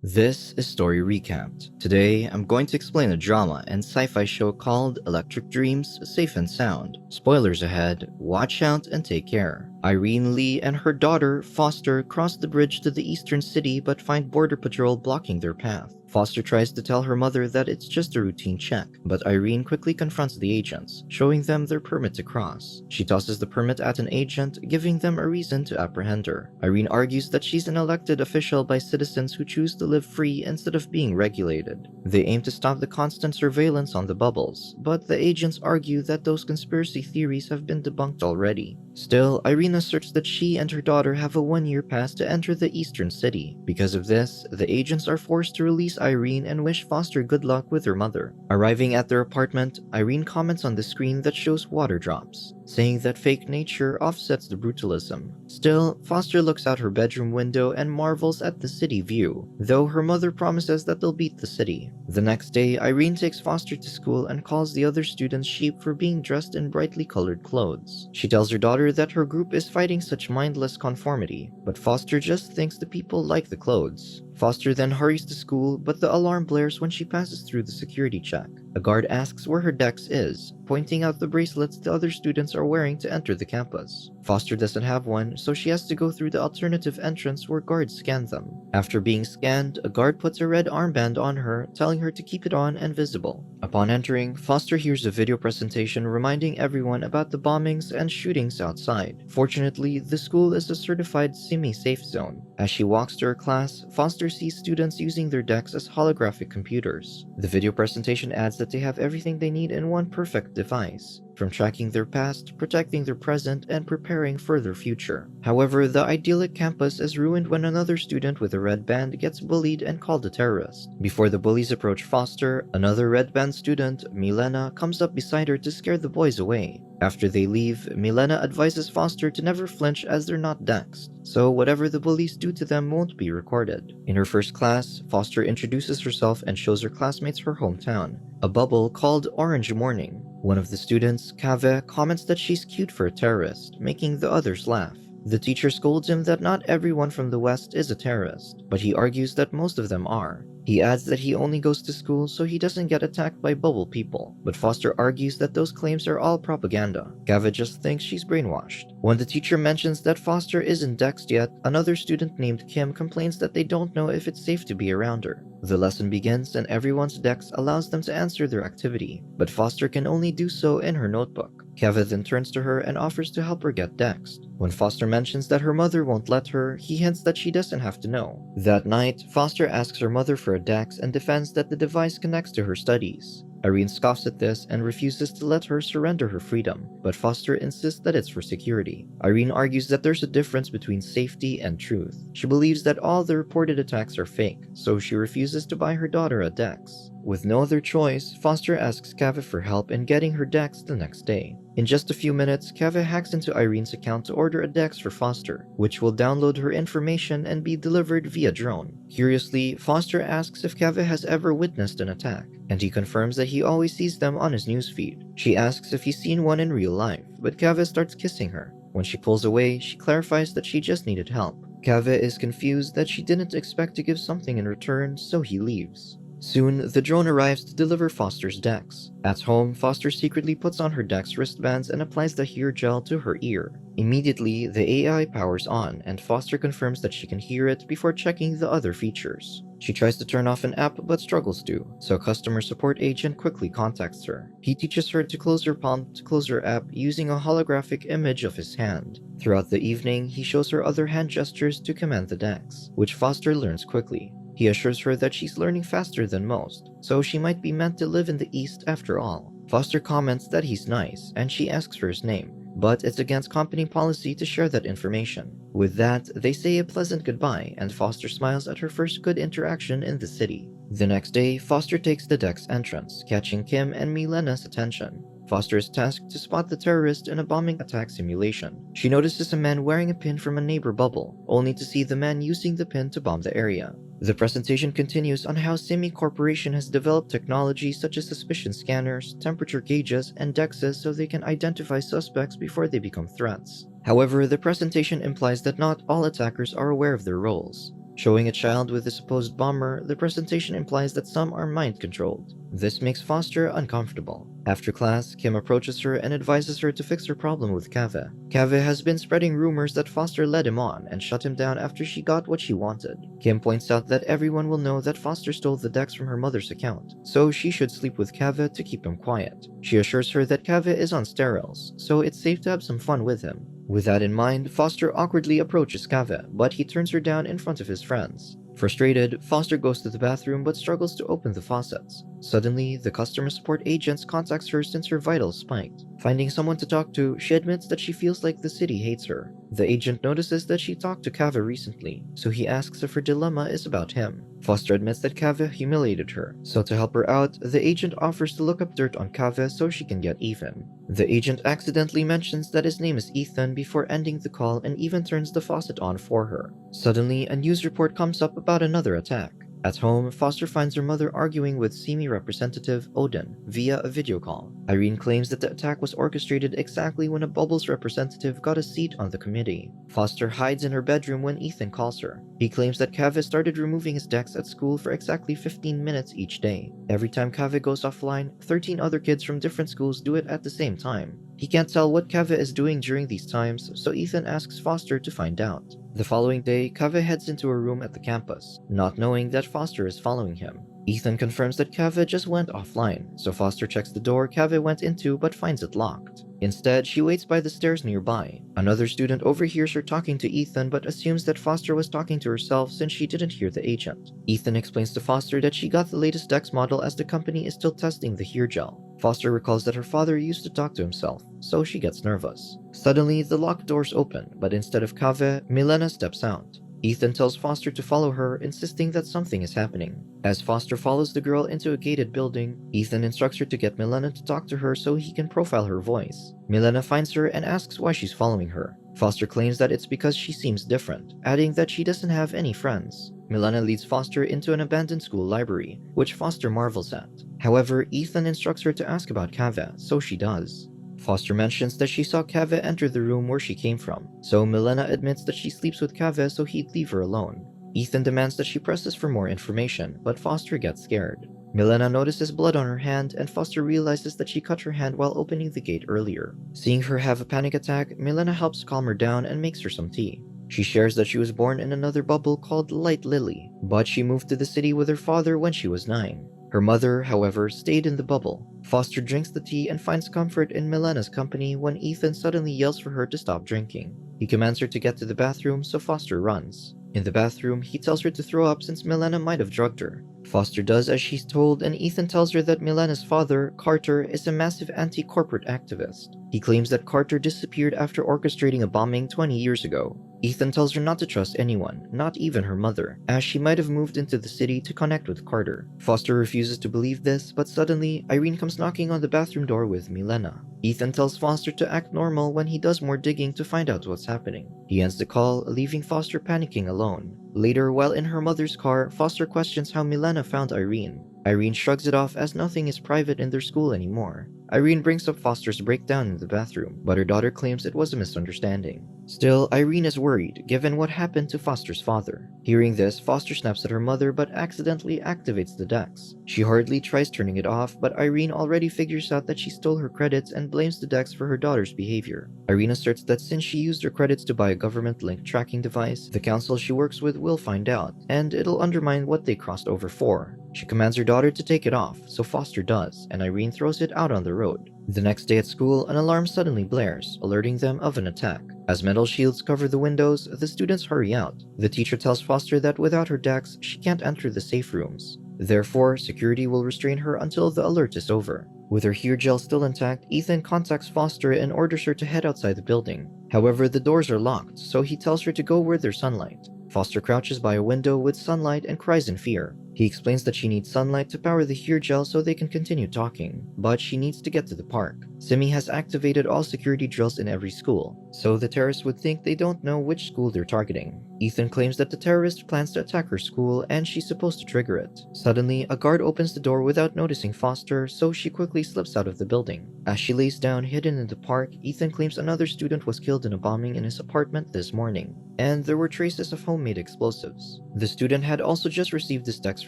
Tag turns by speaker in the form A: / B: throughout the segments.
A: This is Story Recapped. Today, I'm going to explain a drama and sci-fi show called Electric Dreams, Safe and Sound. Spoilers ahead, watch out and take care. Irene Lee and her daughter, Foster, cross the bridge to the eastern city but find Border Patrol blocking their path. Foster tries to tell her mother that it's just a routine check, but Irene quickly confronts the agents, showing them their permit to cross. She tosses the permit at an agent, giving them a reason to apprehend her. Irene argues that she's an elected official by citizens who choose to live free instead of being regulated. They aim to stop the constant surveillance on the bubbles, but the agents argue that those conspiracy theories have been debunked already. Still, Irene asserts that she and her daughter have a one-year pass to enter the eastern city. Because of this, the agents are forced to release Irene and wish Foster good luck with her mother. Arriving at their apartment, Irene comments on the screen that shows water drops, saying that fake nature offsets the brutalism. Still, Foster looks out her bedroom window and marvels at the city view, though her mother promises that they'll beat the city. The next day, Irene takes Foster to school and calls the other students sheep for being dressed in brightly colored clothes. She tells her daughter that her group is fighting such mindless conformity, but Foster just thinks the people like the clothes. Foster then hurries to school, but the alarm blares when she passes through the security check. A guard asks where her dex is, pointing out the bracelets the other students are wearing to enter the campus. Foster doesn't have one, so she has to go through the alternative entrance where guards scan them. After being scanned, a guard puts a red armband on her, telling her to keep it on and visible. Upon entering, Foster hears a video presentation reminding everyone about the bombings and shootings outside. Fortunately, the school is a certified semi-safe zone. As she walks to her class, Foster sees students using their decks as holographic computers. The video presentation adds that they have everything they need in one perfect device, from tracking their past, protecting their present, and preparing for their future. However, the idyllic campus is ruined when another student with a red band gets bullied and called a terrorist. Before the bullies approach Foster, another red band student, Milena, comes up beside her to scare the boys away. After they leave, Milena advises Foster to never flinch as they're not dexed, so whatever the bullies do to them won't be recorded. In her first class, Foster introduces herself and shows her classmates her hometown, a bubble called Orange Morning. One of the students, Kave, comments that she's cute for a terrorist, making the others laugh. The teacher scolds him that not everyone from the West is a terrorist, but he argues that most of them are. He adds that he only goes to school so he doesn't get attacked by bubble people, but Foster argues that those claims are all propaganda. Kave just thinks she's brainwashed. When the teacher mentions that Foster isn't dexed yet, another student named Kim complains that they don't know if it's safe to be around her. The lesson begins and everyone's dex allows them to answer their activity, but Foster can only do so in her notebook. Kevin then turns to her and offers to help her get dexed. When Foster mentions that her mother won't let her, he hints that she doesn't have to know. That night, Foster asks her mother for a dex and defends that the device connects to her studies. Irene scoffs at this and refuses to let her surrender her freedom, but Foster insists that it's for security. Irene argues that there's a difference between safety and truth. She believes that all the reported attacks are fake, so she refuses to buy her daughter a dex. With no other choice, Foster asks Kave for help in getting her dex the next day. In just a few minutes, Kave hacks into Irene's account to order a dex for Foster, which will download her information and be delivered via drone. Curiously, Foster asks if Kave has ever witnessed an attack, and he confirms that he always sees them on his newsfeed. She asks if he's seen one in real life, but Kave starts kissing her. When she pulls away, she clarifies that she just needed help. Kave is confused that she didn't expect to give something in return, so he leaves. Soon, the drone arrives to deliver Foster's dex. At home, Foster secretly puts on her dex wristbands and applies the hair gel to her ear. Immediately, the AI powers on, and Foster confirms that she can hear it before checking the other features. She tries to turn off an app but struggles to, so a customer support agent quickly contacts her. He teaches her to close her palm to close her app using a holographic image of his hand. Throughout the evening, he shows her other hand gestures to command the dex, which Foster learns quickly. He assures her that she's learning faster than most, so she might be meant to live in the East after all. Foster comments that he's nice, and she asks for his name, but it's against company policy to share that information. With that, they say a pleasant goodbye, and Foster smiles at her first good interaction in the city. The next day, Foster takes the dex entrance, catching Kim and Milena's attention. Foster is tasked to spot the terrorist in a bombing attack simulation. She notices a man wearing a pin from a neighbor bubble, only to see the man using the pin to bomb the area. The presentation continues on how Simi Corporation has developed technology such as suspicion scanners, temperature gauges, and dexes so they can identify suspects before they become threats. However, the presentation implies that not all attackers are aware of their roles. Showing a child with the supposed bomber, the presentation implies that some are mind-controlled. This makes Foster uncomfortable. After class, Kim approaches her and advises her to fix her problem with Kaveh. Kaveh has been spreading rumors that Foster led him on and shut him down after she got what she wanted. Kim points out that everyone will know that Foster stole the decks from her mother's account, so she should sleep with Kaveh to keep him quiet. She assures her that Kaveh is on steroids, so it's safe to have some fun with him. With that in mind, Foster awkwardly approaches Kaveh, but he turns her down in front of his friends. Frustrated, Foster goes to the bathroom but struggles to open the faucets. Suddenly, the customer support agent contacts her since her vitals spiked. Finding someone to talk to, she admits that she feels like the city hates her. The agent notices that she talked to Kaveh recently, so he asks if her dilemma is about him. Foster admits that Kaveh humiliated her, so to help her out, the agent offers to look up dirt on Kaveh so she can get even. The agent accidentally mentions that his name is Ethan before ending the call and even turns the faucet on for her. Suddenly, a news report comes up about another attack. At home, Foster finds her mother arguing with Simi representative Odin via a video call. Irene claims that the attack was orchestrated exactly when a Bubbles representative got a seat on the committee. Foster hides in her bedroom when Ethan calls her. He claims that Kaveh started removing his decks at school for exactly 15 minutes each day. Every time Kaveh goes offline, 13 other kids from different schools do it at the same time. He can't tell what Kaveh is doing during these times, so Ethan asks Foster to find out. The following day, Kaveh heads into a room at the campus, not knowing that Foster is following him. Ethan confirms that Kaveh just went offline, so Foster checks the door Kaveh went into but finds it locked. Instead, she waits by the stairs nearby. Another student overhears her talking to Ethan but assumes that Foster was talking to herself since she didn't hear the agent. Ethan explains to Foster that she got the latest Dex model as the company is still testing the Here Gel. Foster recalls that her father used to talk to himself, so she gets nervous. Suddenly, the locked doors open, but instead of Kaveh, Milena steps out. Ethan tells Foster to follow her, insisting that something is happening. As Foster follows the girl into a gated building, Ethan instructs her to get Milena to talk to her so he can profile her voice. Milena finds her and asks why she's following her. Foster claims that it's because she seems different, adding that she doesn't have any friends. Milena leads Foster into an abandoned school library, which Foster marvels at. However, Ethan instructs her to ask about Kaveh, so she does. Foster mentions that she saw Kaveh enter the room where she came from, so Milena admits that she sleeps with Kaveh so he'd leave her alone. Ethan demands that she presses for more information, but Foster gets scared. Milena notices blood on her hand, and Foster realizes that she cut her hand while opening the gate earlier. Seeing her have a panic attack, Milena helps calm her down and makes her some tea. She shares that she was born in another bubble called Light Lily, but she moved to the city with her father when she was 9. Her mother, however, stayed in the bubble. Foster drinks the tea and finds comfort in Milena's company when Ethan suddenly yells for her to stop drinking. He commands her to get to the bathroom, so Foster runs. In the bathroom, he tells her to throw up since Milena might have drugged her. Foster does as she's told, and Ethan tells her that Milena's father, Carter, is a massive anti-corporate activist. He claims that Carter disappeared after orchestrating a bombing 20 years ago. Ethan tells her not to trust anyone, not even her mother, as she might have moved into the city to connect with Carter. Foster refuses to believe this, but suddenly, Irene comes knocking on the bathroom door with Milena. Ethan tells Foster to act normal when he does more digging to find out what's happening. He ends the call, leaving Foster panicking alone. Later, while in her mother's car, Foster questions how Milena found Irene. Irene shrugs it off as nothing is private in their school anymore. Irene brings up Foster's breakdown in the bathroom, but her daughter claims it was a misunderstanding. Still, Irene is worried, given what happened to Foster's father. Hearing this, Foster snaps at her mother but accidentally activates the dex. She hurriedly tries turning it off, but Irene already figures out that she stole her credits and blames the dex for her daughter's behavior. Irene asserts that since she used her credits to buy a government-linked tracking device, the council she works with will find out, and it'll undermine what they crossed over for. She commands her daughter to take it off, so Foster does, and Irene throws it out on the road. The next day at school, an alarm suddenly blares, alerting them of an attack. As metal shields cover the windows, the students hurry out. The teacher tells Foster that without her dex, she can't enter the safe rooms. Therefore, security will restrain her until the alert is over. With her Here Gel still intact, Ethan contacts Foster and orders her to head outside the building. However, the doors are locked, so he tells her to go where there's sunlight. Foster crouches by a window with sunlight and cries in fear. He explains that she needs sunlight to power the hair gel so they can continue talking, but she needs to get to the park. Simi has activated all security drills in every school, so the terrorists would think they don't know which school they're targeting. Ethan claims that the terrorist plans to attack her school and she's supposed to trigger it. Suddenly, a guard opens the door without noticing Foster, so she quickly slips out of the building. As she lays down hidden in the park, Ethan claims another student was killed in a bombing in his apartment this morning, and there were traces of homemade explosives. The student had also just received his text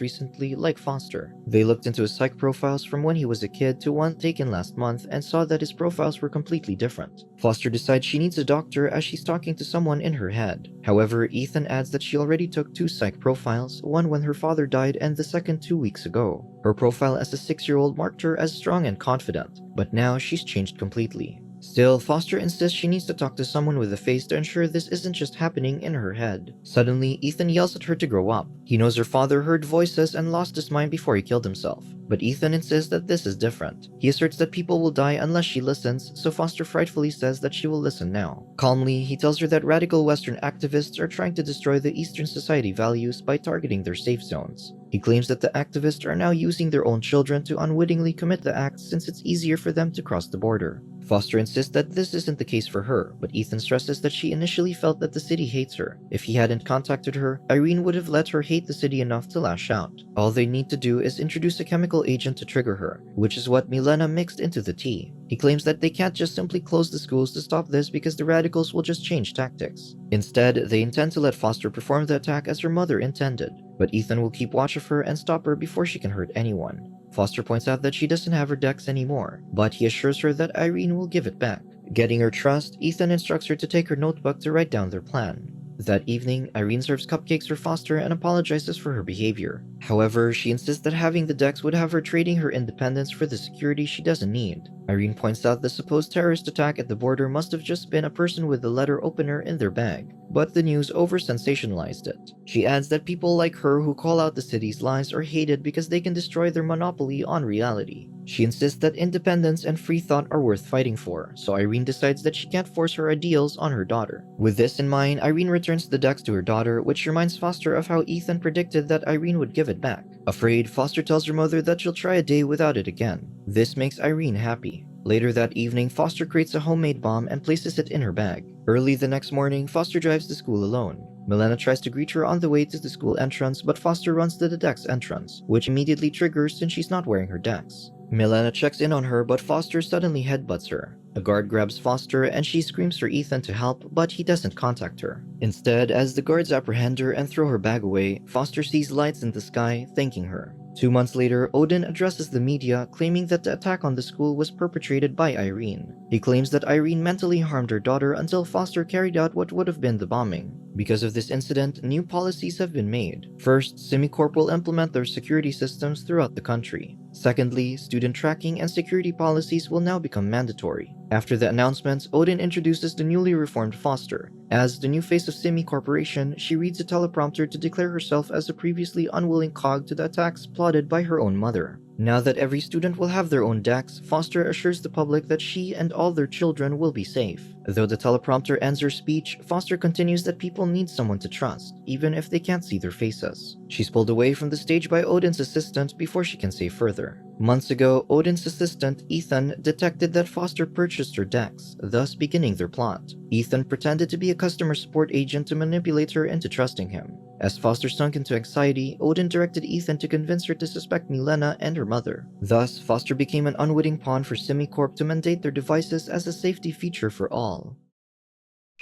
A: recently, like Foster. They looked into his psych profiles from when he was a kid to one taken last month and saw that his profiles were completely different. Foster decides she needs a doctor as she's talking to someone in her head. However, Ethan adds that she already took 2 psych profiles, one when her father died and the second 2 weeks ago. Her profile as a 6-year-old marked her as strong and confident, but now she's changed completely. Still, Foster insists she needs to talk to someone with a face to ensure this isn't just happening in her head. Suddenly, Ethan yells at her to grow up. He knows her father heard voices and lost his mind before he killed himself, but Ethan insists that this is different. He asserts that people will die unless she listens, so Foster frightfully says that she will listen now. Calmly, he tells her that radical Western activists are trying to destroy the Eastern society values by targeting their safe zones. He claims that the activists are now using their own children to unwittingly commit the acts since it's easier for them to cross the border. Foster insists that this isn't the case for her, but Ethan stresses that she initially felt that the city hates her. If he hadn't contacted her, Irene would have let her hate the city enough to lash out. All they need to do is introduce a chemical agent to trigger her, which is what Milena mixed into the tea. He claims that they can't just simply close the schools to stop this because the radicals will just change tactics. Instead, they intend to let Foster perform the attack as her mother intended, but Ethan will keep watch of her and stop her before she can hurt anyone. Foster points out that she doesn't have her dex anymore, but he assures her that Irene will give it back. Getting her trust, Ethan instructs her to take her notebook to write down their plan. That evening, Irene serves cupcakes for Foster and apologizes for her behavior. However, she insists that having the dex would have her trading her independence for the security she doesn't need. Irene points out the supposed terrorist attack at the border must have just been a person with the letter opener in their bag, but the news over-sensationalized it. She adds that people like her who call out the city's lies are hated because they can destroy their monopoly on reality. She insists that independence and free thought are worth fighting for, so Irene decides that she can't force her ideals on her daughter. With this in mind, Irene returns the dex to her daughter, which reminds Foster of how Ethan predicted that Irene would give it back. Afraid, Foster tells her mother that she'll try a day without it again. This makes Irene happy. Later that evening, Foster creates a homemade bomb and places it in her bag. Early the next morning, Foster drives to school alone. Milena tries to greet her on the way to the school entrance, but Foster runs to the dex entrance, which immediately triggers since she's not wearing her dex. Milena checks in on her, but Foster suddenly headbutts her. A guard grabs Foster and she screams for Ethan to help, but he doesn't contact her. Instead, as the guards apprehend her and throw her bag away, Foster sees lights in the sky, thanking her. 2 months later, Odin addresses the media, claiming that the attack on the school was perpetrated by Irene. He claims that Irene mentally harmed her daughter until Foster carried out what would have been the bombing. Because of this incident, new policies have been made. First, SimiCorp will implement their security systems throughout the country. Secondly, student tracking and security policies will now become mandatory. After the announcements, Odin introduces the newly reformed Foster. As the new face of Simi Corporation, she reads a teleprompter to declare herself as a previously unwilling cog to the attacks plotted by her own mother. Now that every student will have their own dex, Foster assures the public that she and all their children will be safe. Though the teleprompter ends her speech, Foster continues that people need someone to trust, even if they can't see their faces. She's pulled away from the stage by Odin's assistant before she can say further. Months ago, Odin's assistant, Ethan, detected that Foster purchased her dex, thus beginning their plot. Ethan pretended to be a customer support agent to manipulate her into trusting him. As Foster sunk into anxiety, Odin directed Ethan to convince her to suspect Milena and her mother. Thus, Foster became an unwitting pawn for SimiCorp to mandate their devices as a safety feature for all.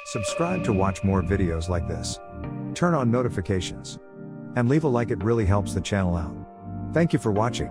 B: Subscribe to watch more videos like this. Turn on notifications. And leave a like, it really helps the channel out. Thank you for watching.